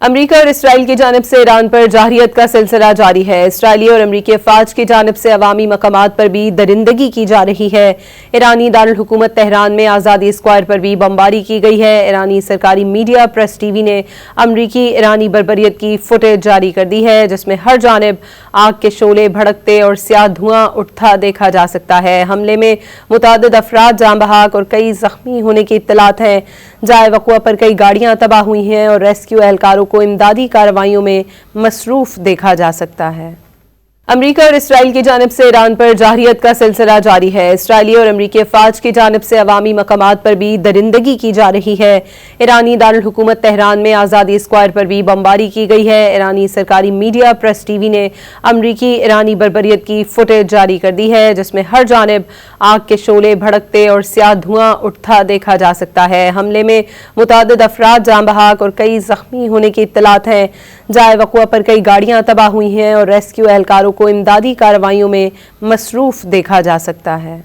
امریکہ اور اسرائیل کی جانب سے ایران پر جارحیت کا سلسلہ جاری ہے۔ اسرائیلی اور امریکی افواج کی جانب سے عوامی مقامات پر بھی درندگی کی جا رہی ہے۔ ایرانی دارالحکومت تہران میں آزادی اسکوائر پر بھی بمباری کی گئی ہے۔ ایرانی سرکاری میڈیا پریس ٹی وی نے امریکی ایرانی بربریت کی فوٹیج جاری کر دی ہے، جس میں ہر جانب آگ کے شعلے بھڑکتے اور سیاہ دھواں اٹھتا دیکھا جا سکتا ہے۔ حملے میں متعدد افراد جاں بحق اور کئی زخمی ہونے کی اطلاعات ہیں۔ جائے وقوع پر کئی گاڑیاں تباہ ہوئی ہیں اور ریسکیو اہلکاروں کو امدادی کارروائیوں میں مصروف دیکھا جا سکتا ہے۔ امریکہ اور اسرائیل کی جانب سے ایران پر جارحیت کا سلسلہ جاری ہے۔ اسرائیلی اور امریکی افواج کی جانب سے عوامی مقامات پر بھی درندگی کی جا رہی ہے۔ ایرانی دارالحکومت تہران میں آزادی اسکوائر پر بھی بمباری کی گئی ہے۔ ایرانی سرکاری میڈیا پریس ٹی وی نے امریکی ایرانی بربریت کی فوٹیج جاری کر دی ہے، جس میں ہر جانب آگ کے شعلے بھڑکتے اور سیاہ دھواں اٹھتا دیکھا جا سکتا ہے۔ حملے میں متعدد افراد جاں بحق اور کئی زخمی ہونے کی اطلاعات ہیں۔ جائے وقوع پر کئی گاڑیاں تباہ ہوئی ہیں اور ریسکیو اہلکاروں کو امدادی کارروائیوں میں مصروف دیکھا جا سکتا ہے۔